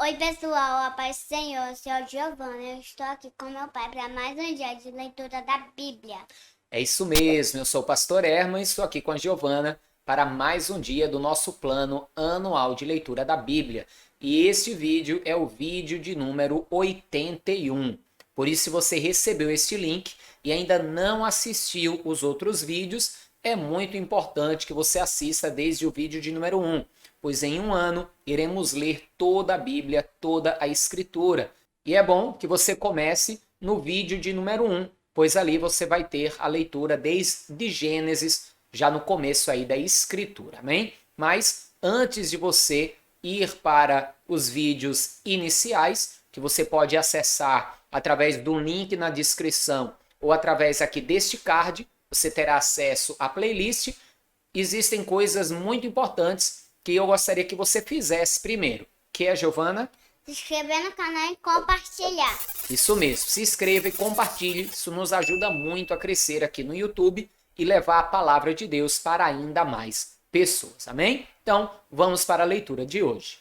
Oi pessoal, a paz do Senhor, eu sou a Giovana, eu estou aqui com meu pai para mais um dia de leitura da Bíblia. É isso mesmo, eu sou o pastor Herman e estou aqui com a Giovana para mais um dia do nosso plano anual de leitura da Bíblia. E este vídeo é o vídeo de número 81. Por isso, se você recebeu este link e ainda não assistiu os outros vídeos, é muito importante que você assista desde o vídeo de número 1, pois em um ano iremos ler toda a Bíblia, toda a Escritura. E é bom que você comece no vídeo de número 1, pois ali você vai ter a leitura desde Gênesis, já no começo aí da Escritura, amém? Mas antes de você ir para os vídeos iniciais, que você pode acessar através do link na descrição ou através aqui deste card, você terá acesso à playlist. Existem coisas muito importantes que eu gostaria que você fizesse primeiro. Que é, Giovana? Se inscrever no canal e compartilhar. Isso mesmo, se inscreva e compartilhe, isso nos ajuda muito a crescer aqui no YouTube e levar a palavra de Deus para ainda mais pessoas, amém? Então, vamos para a leitura de hoje.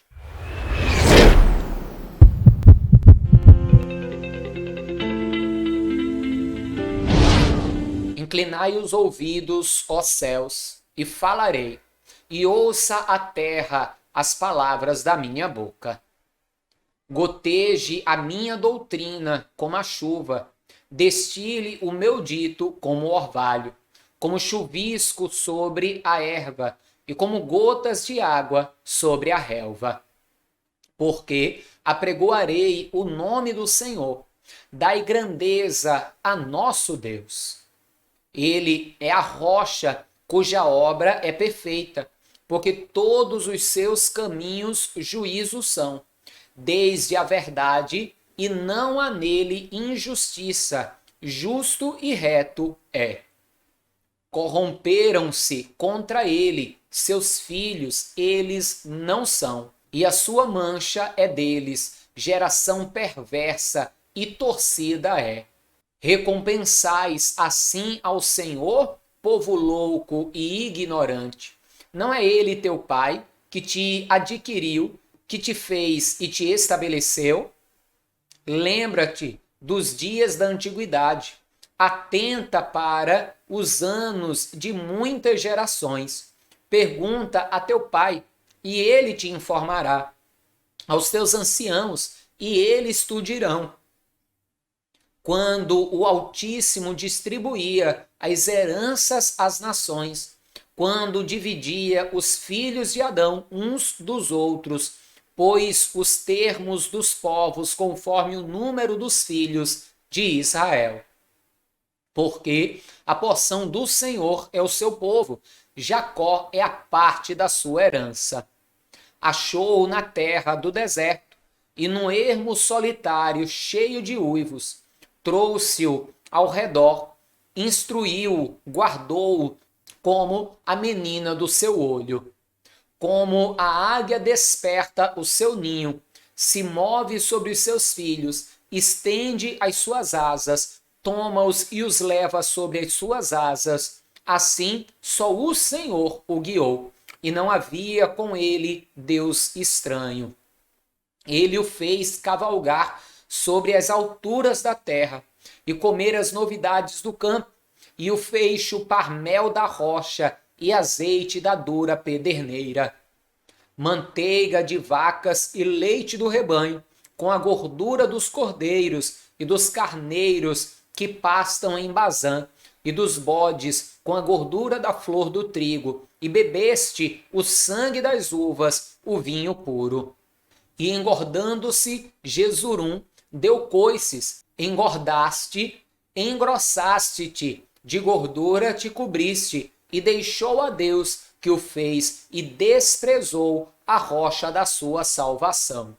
Inclinai os ouvidos, ó céus, e falarei, e ouça a terra as palavras da minha boca. Goteje a minha doutrina como a chuva, destile o meu dito como orvalho, como chuvisco sobre a erva e como gotas de água sobre a relva. Porque apregoarei o nome do Senhor, dai grandeza a nosso Deus. Ele é a rocha cuja obra é perfeita, porque todos os seus caminhos juízo são. Desde a verdade, e não há nele injustiça, justo e reto é. Corromperam-se contra ele, seus filhos, eles não são, e a sua mancha é deles, geração perversa e torcida é. Recompensais assim ao Senhor, povo louco e ignorante. Não é ele teu pai que te adquiriu, que te fez e te estabeleceu? Lembra-te dos dias da antiguidade. Atenta para os anos de muitas gerações. Pergunta a teu pai, e ele te informará. Aos teus anciãos, e eles te dirão. Quando o Altíssimo distribuía as heranças às nações, quando dividia os filhos de Adão uns dos outros, pôs os termos dos povos conforme o número dos filhos de Israel. Porque a porção do Senhor é o seu povo, Jacó é a parte da sua herança. Achou-o na terra do deserto, e no ermo solitário cheio de uivos. Trouxe-o ao redor, instruiu-o, guardou-o como a menina do seu olho. Como a águia desperta o seu ninho, se move sobre os seus filhos, estende as suas asas, toma-os e os leva sobre as suas asas. Assim, só o Senhor o guiou, e não havia com ele Deus estranho. Ele o fez cavalgar sobre as alturas da terra, e comer as novidades do campo, e o fez chupar mel da rocha, e azeite da dura pederneira, manteiga de vacas e leite do rebanho, com a gordura dos cordeiros e dos carneiros que pastam em Bazã, e dos bodes com a gordura da flor do trigo, e bebeste o sangue das uvas, o vinho puro. E engordando-se Jesurum, deu coices, engordaste, engrossaste-te, de gordura te cobriste, e deixou a Deus que o fez e desprezou a rocha da sua salvação.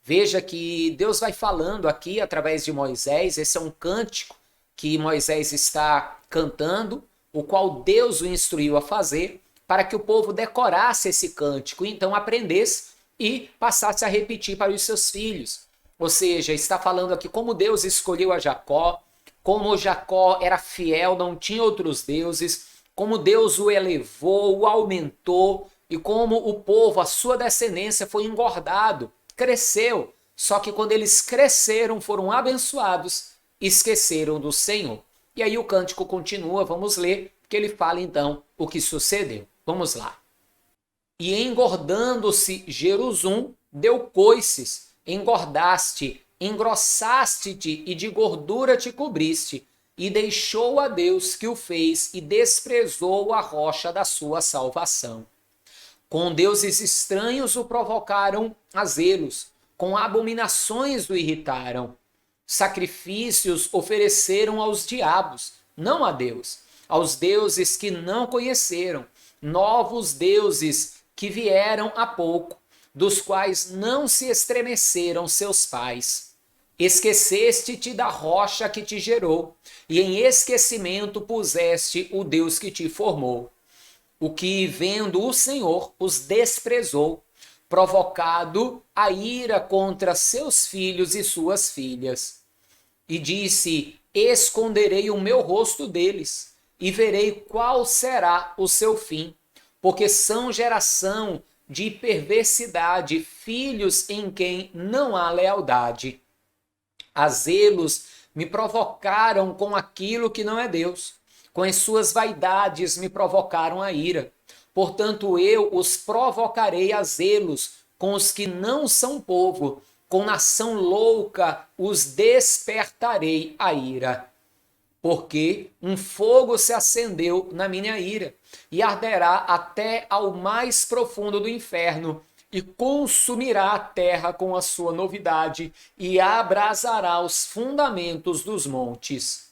Veja que Deus vai falando aqui através de Moisés, esse é um cântico que Moisés está cantando, o qual Deus o instruiu a fazer, para que o povo decorasse esse cântico, então aprendesse e passasse a repetir para os seus filhos. Ou seja, está falando aqui como Deus escolheu a Jacó, como Jacó era fiel, não tinha outros deuses, como Deus o elevou, o aumentou, e como o povo, a sua descendência, foi engordado cresceu. Só que quando eles cresceram, foram abençoados, esqueceram do Senhor. E aí o cântico continua, vamos ler, que ele fala então o que sucedeu. Vamos lá. E engordando-se Jerusum, deu coices, engordaste, engrossaste-te e de gordura te cobriste, e deixou a Deus que o fez e desprezou a rocha da sua salvação. Com deuses estranhos o provocaram a zelos, com abominações o irritaram. Sacrifícios ofereceram aos diabos, não a Deus, aos deuses que não conheceram, novos deuses que vieram há pouco, dos quais não se estremeceram seus pais. Esqueceste-te da rocha que te gerou, e em esquecimento puseste o Deus que te formou. O que, vendo o Senhor, os desprezou, provocado a ira contra seus filhos e suas filhas. E disse: esconderei o meu rosto deles, e verei qual será o seu fim, porque são geração de perversidade, filhos em quem não há lealdade. A zelos me provocaram com aquilo que não é Deus, com as suas vaidades me provocaram a ira. Portanto, eu os provocarei a zelos com os que não são povo, com nação louca os despertarei a ira. Porque um fogo se acendeu na minha ira, e arderá até ao mais profundo do inferno, e consumirá a terra com a sua novidade, e abrasará os fundamentos dos montes.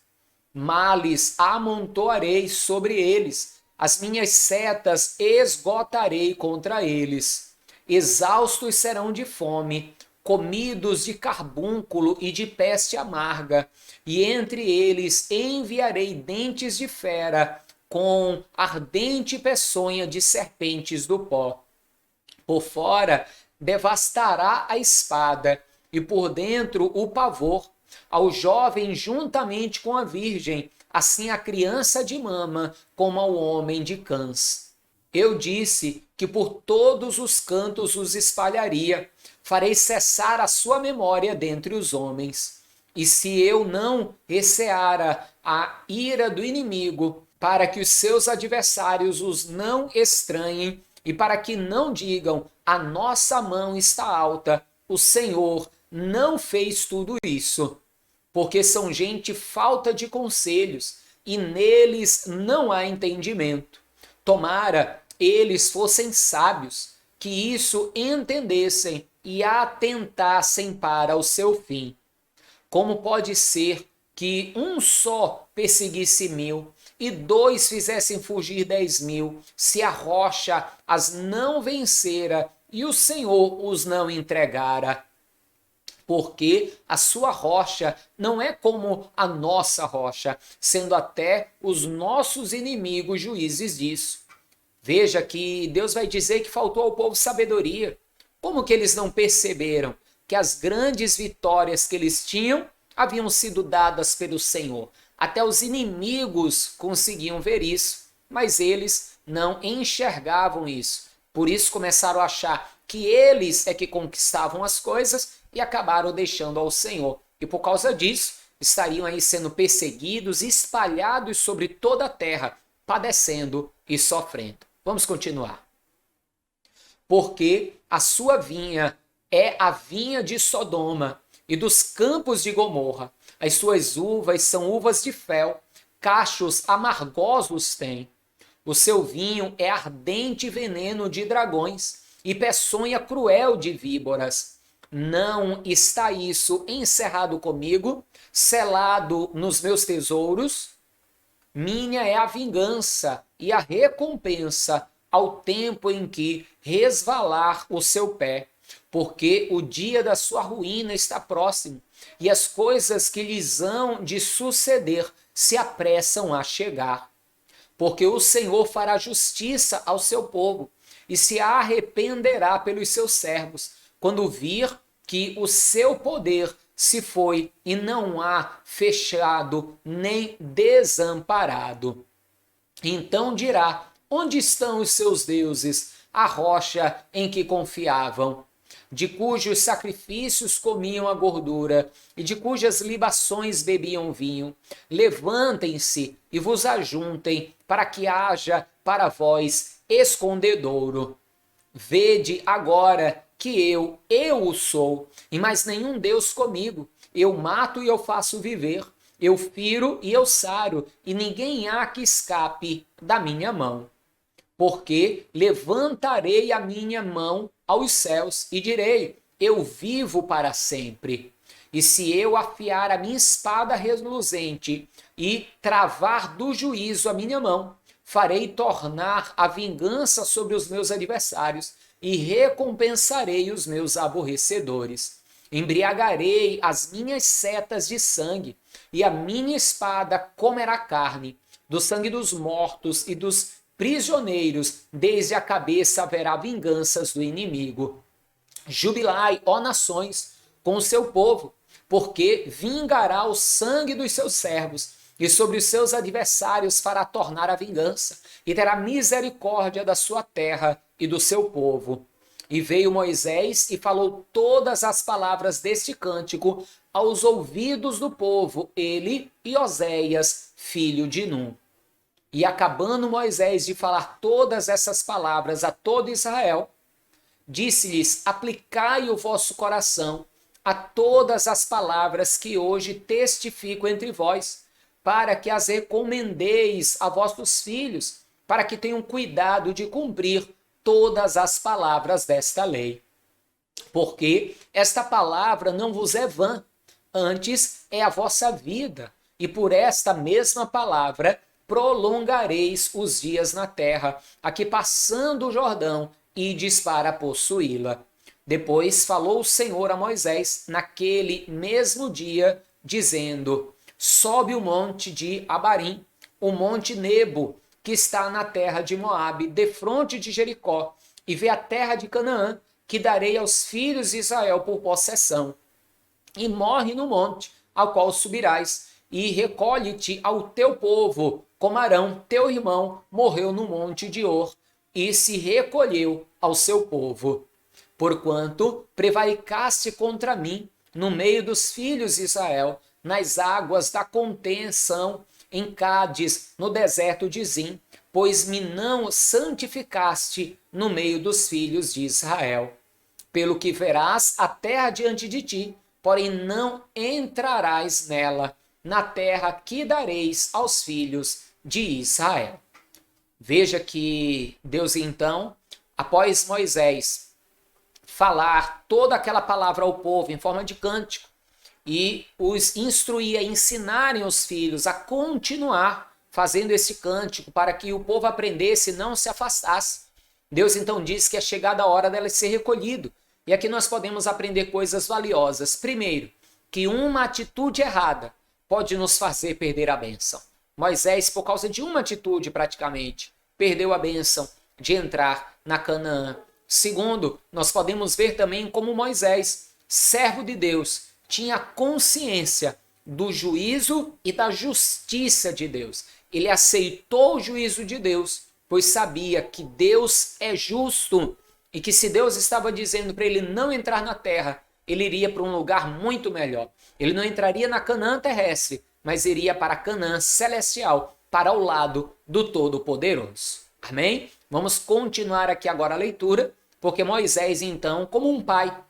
Males amontoarei sobre eles, as minhas setas esgotarei contra eles. Exaustos serão de fome, comidos de carbúnculo e de peste amarga, e entre eles enviarei dentes de fera, com ardente peçonha de serpentes do pó. Por fora devastará a espada, e por dentro o pavor, ao jovem juntamente com a virgem, assim a criança de mama como ao homem de cãs. Eu disse que por todos os cantos os espalharia, farei cessar a sua memória dentre os homens. E se eu não receara a ira do inimigo, para que os seus adversários os não estranhem, e para que não digam, a nossa mão está alta, o Senhor não fez tudo isso. Porque são gente falta de conselhos, e neles não há entendimento. Tomara eles fossem sábios, que isso entendessem e atentassem para o seu fim. Como pode ser que um só perseguisse 1000 e 2 fizessem fugir 10.000, se a rocha as não vencera e o Senhor os não entregara? Porque a sua rocha não é como a nossa rocha, sendo até os nossos inimigos juízes disso. Veja que Deus vai dizer que faltou ao povo sabedoria. Como que eles não perceberam que as grandes vitórias que eles tinham haviam sido dadas pelo Senhor? Até os inimigos conseguiam ver isso, mas eles não enxergavam isso. Por isso começaram a achar que eles é que conquistavam as coisas e acabaram deixando ao Senhor. E por causa disso, estariam aí sendo perseguidos, espalhados sobre toda a terra, padecendo e sofrendo. Vamos continuar. Porque a sua vinha é a vinha de Sodoma e dos campos de Gomorra. As suas uvas são uvas de fel, cachos amargosos tem. O seu vinho é ardente veneno de dragões e peçonha cruel de víboras. Não está isso encerrado comigo, selado nos meus tesouros? Minha é a vingança e a recompensa ao tempo em que resvalar o seu pé, porque o dia da sua ruína está próximo, e as coisas que lhes hão de suceder se apressam a chegar. Porque o Senhor fará justiça ao seu povo, e se arrependerá pelos seus servos, quando vir que o seu poder se foi e não há fechado nem desamparado. Então dirá: onde estão os seus deuses, a rocha em que confiavam? de cujos sacrifícios comiam a gordura e de cujas libações bebiam vinho. Levantem-se e vos ajuntem, para que haja para vós escondedouro. Vede agora que eu o sou, e mais nenhum Deus comigo. Eu mato e eu faço viver, eu firo e eu saro, e ninguém há que escape da minha mão. Porque levantarei a minha mão aos céus e direi: eu vivo para sempre. E se eu afiar a minha espada reluzente e travar do juízo a minha mão, farei tornar a vingança sobre os meus adversários e recompensarei os meus aborrecedores. Embriagarei as minhas setas de sangue, e a minha espada comerá carne, do sangue dos mortos e dos prisioneiros, desde a cabeça haverá vinganças do inimigo. Jubilai, ó nações, com o seu povo, porque vingará o sangue dos seus servos, e sobre os seus adversários fará tornar a vingança, e terá misericórdia da sua terra e do seu povo. E veio Moisés e falou todas as palavras deste cântico aos ouvidos do povo, ele e Oséias, filho de Num. E acabando Moisés de falar todas essas palavras a todo Israel, disse-lhes: aplicai o vosso coração a todas as palavras que hoje testifico entre vós, para que as recomendeis a vossos filhos, para que tenham cuidado de cumprir todas as palavras desta lei. Porque esta palavra não vos é vã, antes é a vossa vida, e por esta mesma palavra prolongareis os dias na terra, a que passando o Jordão, ides para possuí-la. Depois falou o Senhor a Moisés naquele mesmo dia, dizendo: sobe o monte de Abarim, o monte Nebo, que está na terra de Moabe, defronte de Jericó, e vê a terra de Canaã, que darei aos filhos de Israel por possessão. E morre no monte, ao qual subirás, e recolhe-te ao teu povo, como Arão, teu irmão, morreu no monte de Or, e se recolheu ao seu povo. Porquanto prevaricaste contra mim, no meio dos filhos de Israel, nas águas da contenção, em Cádiz, no deserto de Zim, pois me não santificaste no meio dos filhos de Israel. Pelo que verás a terra diante de ti, porém não entrarás nela, na terra que dareis aos filhos de Israel. Veja que Deus então, após Moisés falar toda aquela palavra ao povo em forma de cântico, e os instruir a ensinarem os filhos a continuar fazendo esse cântico para que o povo aprendesse e não se afastasse. Deus então diz que é chegada a hora dela ser recolhido. E aqui nós podemos aprender coisas valiosas. Primeiro, que uma atitude errada pode nos fazer perder a bênção. Moisés, por causa de uma atitude praticamente, perdeu a bênção de entrar na Canaã. Segundo, nós podemos ver também como Moisés, servo de Deus, tinha consciência do juízo e da justiça de Deus. Ele aceitou o juízo de Deus, pois sabia que Deus é justo e que se Deus estava dizendo para ele não entrar na terra, ele iria para um lugar muito melhor. Ele não entraria na Canaã terrestre, mas iria para a Canaã celestial, para o lado do Todo-Poderoso. Amém? Vamos continuar aqui agora a leitura, porque Moisés então, como um pai,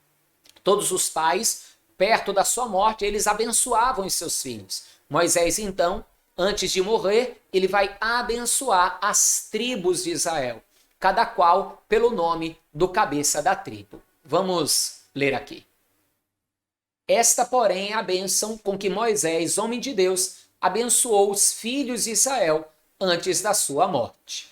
todos os pais, perto da sua morte, eles abençoavam os seus filhos. Moisés, então, antes de morrer, ele vai abençoar as tribos de Israel, cada qual pelo nome do cabeça da tribo. Vamos ler aqui. Esta, porém, é a bênção com que Moisés, homem de Deus, abençoou os filhos de Israel antes da sua morte.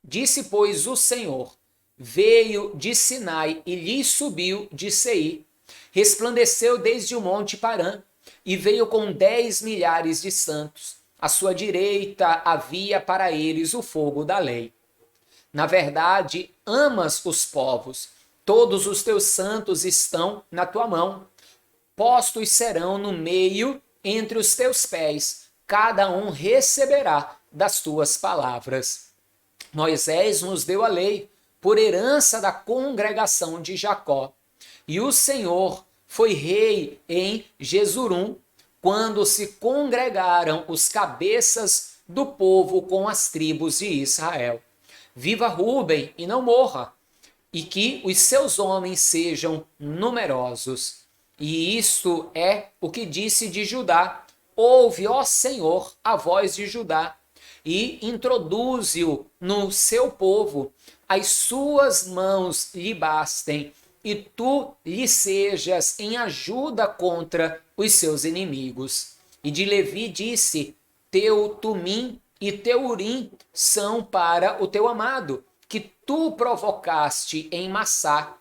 Disse, pois, o Senhor: veio de Sinai e lhes subiu de Seir, resplandeceu desde o monte Parã, e veio com 10 milhares de santos. À sua direita havia para eles o fogo da lei. Na verdade, amas os povos, todos os teus santos estão na tua mão. Postos serão no meio entre os teus pés, cada um receberá das tuas palavras. Moisés nos deu a lei por herança da congregação de Jacó. E o Senhor foi rei em Jesurum, quando se congregaram os cabeças do povo com as tribos de Israel. Viva Ruben e não morra, e que os seus homens sejam numerosos. E isto é o que disse de Judá: ouve, ó Senhor, a voz de Judá, e introduze-o no seu povo, as suas mãos lhe bastem, e tu lhe sejas em ajuda contra os seus inimigos. E de Levi disse: teu Tumim e teu Urim são para o teu amado, que tu provocaste em Massá,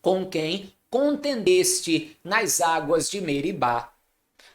com quem contendeste nas águas de Meribá.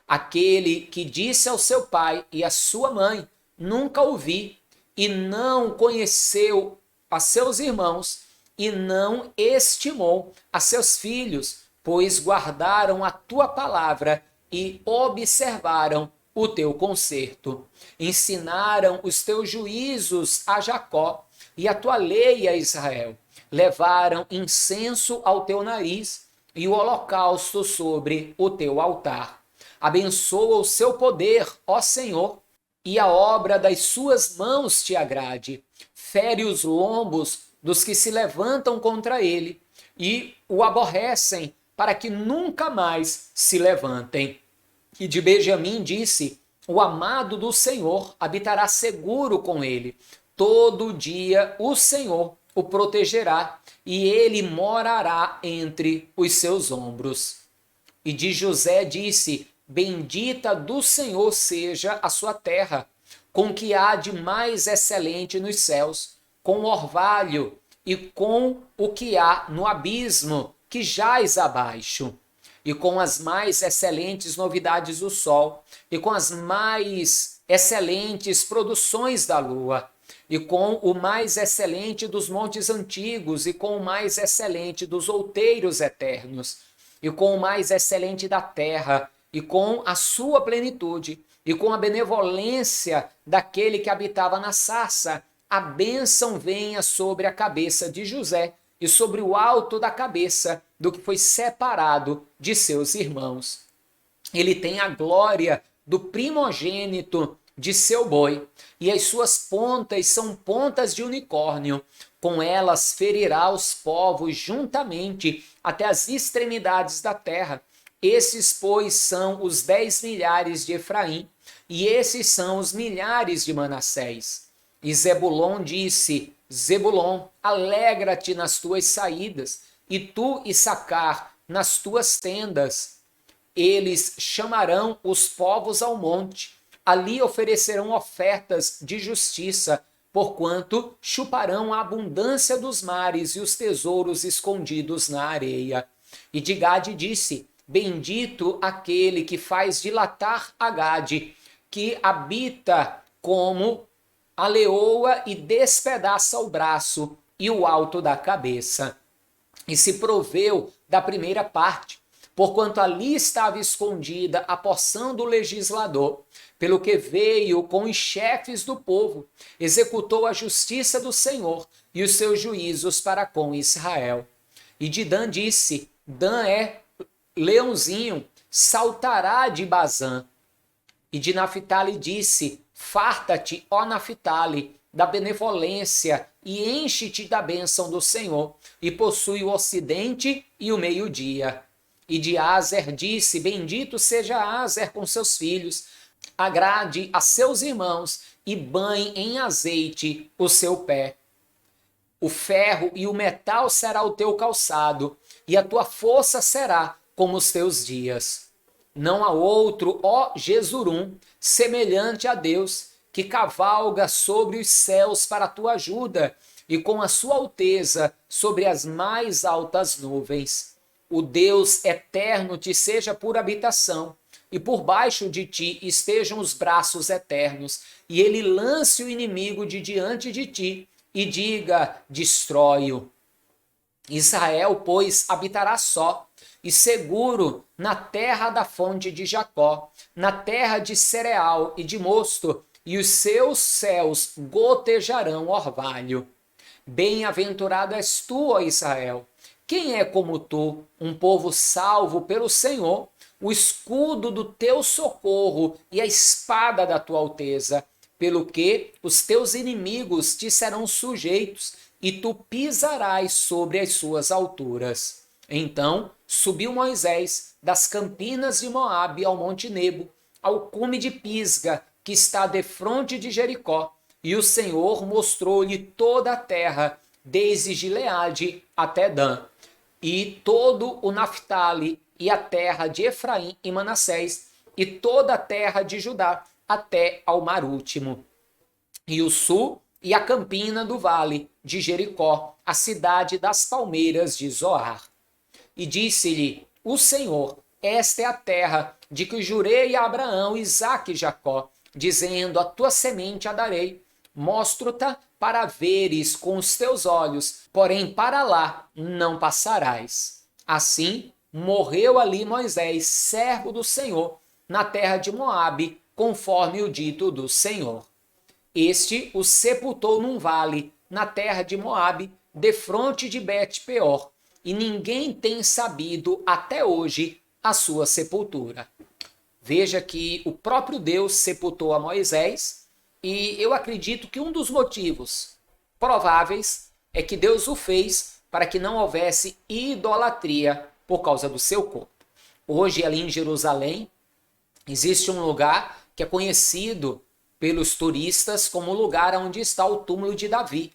Aquele que disse ao seu pai e à sua mãe: nunca ouvi, e não conheceu a seus irmãos, e não estimou a seus filhos, pois guardaram a tua palavra e observaram o teu conserto. Ensinaram os teus juízos a Jacó e a tua lei a Israel. Levaram incenso ao teu nariz e o holocausto sobre o teu altar. Abençoa o seu poder, ó Senhor, e a obra das suas mãos te agrade. Fere os lombos dos que se levantam contra ele e o aborrecem, para que nunca mais se levantem. E de Benjamim disse: o amado do Senhor habitará seguro com ele. Todo dia o Senhor o protegerá, e ele morará entre os seus ombros. E de José disse: bendita do Senhor seja a sua terra, com o que há de mais excelente nos céus, com o orvalho e com o que há no abismo que jaz abaixo, e com as mais excelentes novidades do sol, e com as mais excelentes produções da lua, e com o mais excelente dos montes antigos, e com o mais excelente dos outeiros eternos, e com o mais excelente da terra, e com a sua plenitude, e com a benevolência daquele que habitava na sarça. A bênção venha sobre a cabeça de José e sobre o alto da cabeça do que foi separado de seus irmãos. Ele tem a glória do primogênito de seu boi, e as suas pontas são pontas de unicórnio. Com elas ferirá os povos juntamente até as extremidades da terra. Esses, pois, são os 10 milhares de Efraim, e esses são os milhares de Manassés. E Zebulon disse: Zebulon, alegra-te nas tuas saídas, e tu, Issacar, nas tuas tendas. Eles chamarão os povos ao monte, ali oferecerão ofertas de justiça, porquanto chuparão a abundância dos mares e os tesouros escondidos na areia. E de Gade disse: bendito aquele que faz dilatar a Gade, que habita como a leoa e despedaça o braço e o alto da cabeça. E se proveu da primeira parte, porquanto ali estava escondida a porção do legislador, pelo que veio com os chefes do povo, executou a justiça do Senhor e os seus juízos para com Israel. E de Dan disse: Dan é leãozinho, saltará de Bazã. E de Naphtali disse: farta-te, ó Naphtali, da benevolência, e enche-te da bênção do Senhor, e possui o ocidente e o meio-dia. E de Aser disse: bendito seja Aser com seus filhos, agrade a seus irmãos, e banhe em azeite o seu pé. O ferro e o metal será o teu calçado, e a tua força será como os teus dias. Não há outro, ó Jesurum, semelhante a Deus, que cavalga sobre os céus para a tua ajuda, e com a sua alteza sobre as mais altas nuvens. O Deus eterno te seja por habitação, e por baixo de ti estejam os braços eternos, e ele lance o inimigo de diante de ti, e diga: destrói-o. Israel, pois, habitará só e seguro na terra da fonte de Jacó, na terra de cereal e de mosto, e os seus céus gotejarão orvalho. Bem-aventurado és tu, ó Israel, Quem é como tu, um povo salvo pelo Senhor, o escudo do teu socorro e a espada da tua alteza, pelo que os teus inimigos te serão sujeitos e tu pisarás sobre as suas alturas. Então subiu Moisés das campinas de Moabe ao monte Nebo, ao cume de Pisga, que está defronte de Jericó, e o Senhor mostrou-lhe toda a terra, desde Gileade até Dan, e todo o Naftali, e a terra de Efraim e Manassés, e toda a terra de Judá, até ao mar último, e o sul e a campina do vale de Jericó, a cidade das palmeiras de Zoar. E disse-lhe o Senhor: esta é a terra de que jurei a Abraão, Isaque e Jacó, dizendo: a tua semente a darei. Mostro-te para veres com os teus olhos, porém para lá não passarás. Assim morreu ali Moisés, servo do Senhor, na terra de Moabe, conforme o dito do Senhor. Este o sepultou num vale, na terra de Moabe, defronte de Bet-peor, e ninguém tem sabido até hoje a sua sepultura. Veja que o próprio Deus sepultou a Moisés, e eu acredito que um dos motivos prováveis é que Deus o fez para que não houvesse idolatria por causa do seu corpo. Hoje, ali em Jerusalém, existe um lugar que é conhecido pelos turistas como o lugar onde está o túmulo de Davi.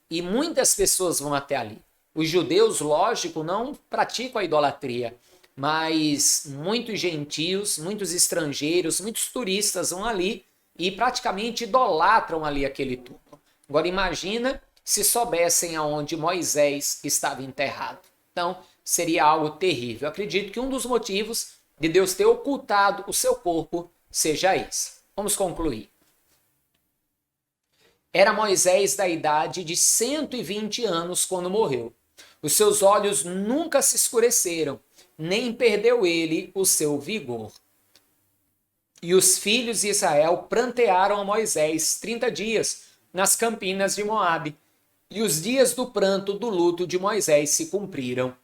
E muitas pessoas vão até ali. Os judeus, lógico, não praticam a idolatria, mas muitos gentios, muitos estrangeiros, muitos turistas vão ali e praticamente idolatram ali aquele túmulo. Agora imagina se soubessem aonde Moisés estava enterrado. Então seria algo terrível. Eu acredito que um dos motivos de Deus ter ocultado o seu corpo seja esse. Vamos concluir. Era Moisés da idade de 120 anos quando morreu. Os seus olhos nunca se escureceram, nem perdeu ele o seu vigor. E os filhos de Israel prantearam a Moisés 30 dias nas campinas de Moabe, e os dias do pranto do luto de Moisés se cumpriram.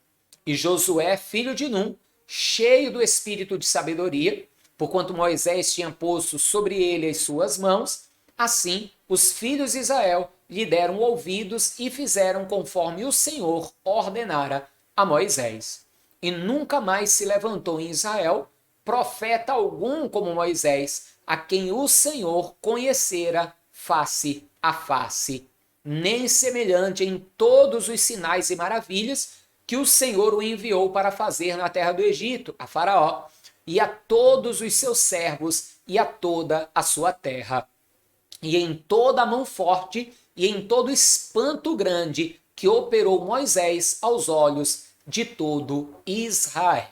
E Josué, filho de Num, cheio do espírito de sabedoria, porquanto Moisés tinha posto sobre ele as suas mãos, assim os filhos de Israel lhe deram ouvidos e fizeram conforme o Senhor ordenara a Moisés. E nunca mais se levantou em Israel profeta algum como Moisés, a quem o Senhor conhecera face a face, nem semelhante em todos os sinais e maravilhas que o Senhor o enviou para fazer na terra do Egito, a Faraó, e a todos os seus servos e a toda a sua terra, e em toda a mão forte e em todo espanto grande que operou Moisés aos olhos de todo Israel.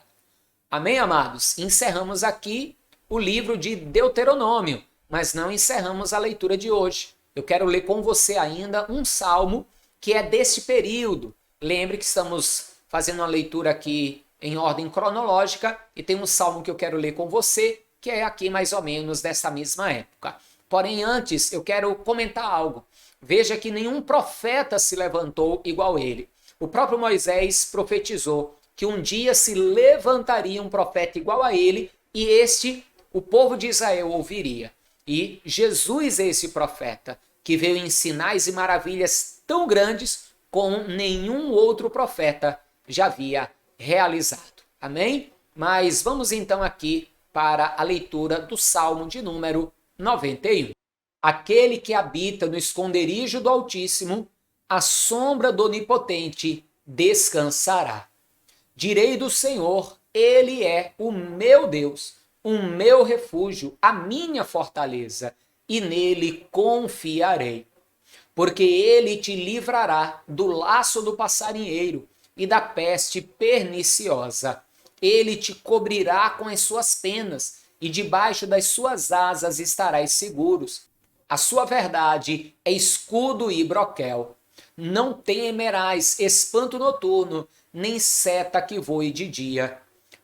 Amém, amados? Encerramos aqui o livro de Deuteronômio, mas não encerramos a leitura de hoje. Eu quero ler com você ainda um salmo que é deste período. Lembre que estamos fazendo uma leitura aqui em ordem cronológica e tem um salmo que eu quero ler com você, que é aqui mais ou menos desta mesma época. Porém, antes eu quero comentar algo. Veja que nenhum profeta se levantou igual ele. O próprio Moisés profetizou que um dia se levantaria um profeta igual a ele e este, o povo de Israel, ouviria. E Jesus é esse profeta que veio em sinais e maravilhas tão grandes como nenhum outro profeta já havia realizado. Amém? Mas vamos então aqui para a leitura do Salmo de número 91. Aquele que habita no esconderijo do Altíssimo, à sombra do Onipotente descansará. Direi do Senhor, ele é o meu Deus, o meu refúgio, a minha fortaleza, e nele confiarei. Porque ele te livrará do laço do passarinheiro e da peste perniciosa. Ele te cobrirá com as suas penas, e debaixo das suas asas estarás seguros. A sua verdade é escudo e broquel. Não temerás espanto noturno, nem seta que voe de dia,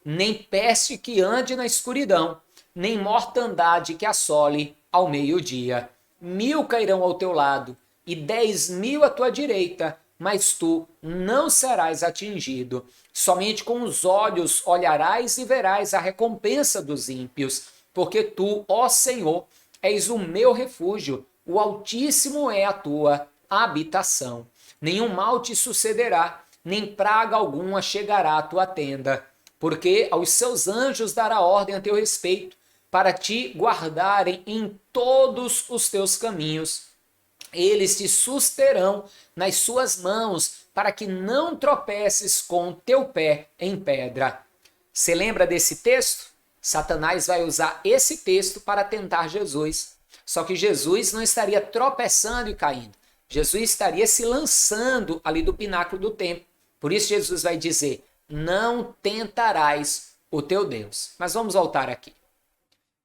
nem peste que ande na escuridão, nem mortandade que assole ao meio-dia. 1000 cairão ao teu lado, e 10.000 à tua direita, mas tu não serás atingido. Somente com os olhos olharás e verás a recompensa dos ímpios, porque tu, ó Senhor, és o meu refúgio, o Altíssimo é a tua habitação. Nenhum mal te sucederá, nem praga alguma chegará à tua tenda, porque aos seus anjos dará ordem a teu respeito, para te guardarem em todos os teus caminhos. Eles te susterão nas suas mãos, para que não tropeces com o teu pé em pedra. Você lembra desse texto? Satanás vai usar esse texto para tentar Jesus. Só que Jesus não estaria tropeçando e caindo. Jesus estaria se lançando ali do pináculo do templo. Por isso Jesus vai dizer, não tentarás o teu Deus. Mas vamos voltar aqui.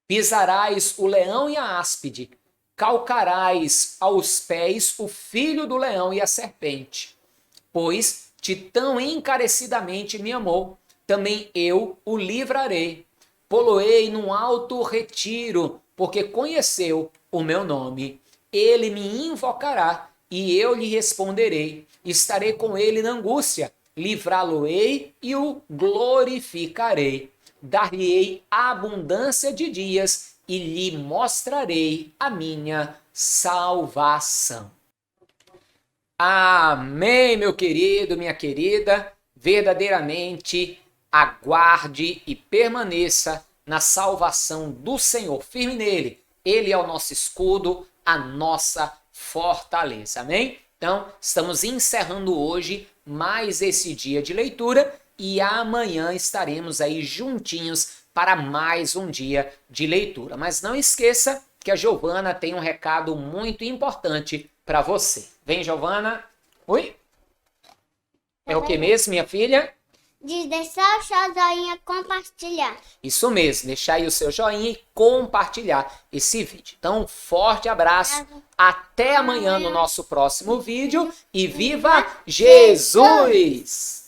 Pisarás o leão e a áspide, calcarás aos pés o filho do leão e a serpente. Pois te tão encarecidamente me amou, também eu o livrarei. Poloei num alto retiro, porque conheceu o meu nome. Ele me invocará e eu lhe responderei. Estarei com ele na angústia, livrá-lo-ei e o glorificarei. Dar-lhe-ei abundância de dias e lhe mostrarei a minha salvação. Amém, meu querido, minha querida. Verdadeiramente aguarde e permaneça na salvação do Senhor. Firme nele. Ele é o nosso escudo, a nossa fortaleza. Amém? Então, estamos encerrando hoje mais esse dia de leitura e amanhã estaremos aí juntinhos para mais um dia de leitura. Mas não esqueça que a Giovana tem um recado muito importante para você. Vem, Giovana. Oi? É o que mesmo, minha filha? De deixar o seu joinha, compartilhar. Isso mesmo, deixar aí o seu joinha e compartilhar esse vídeo. Então, um forte abraço. Até amanhã no nosso próximo vídeo. E viva Jesus!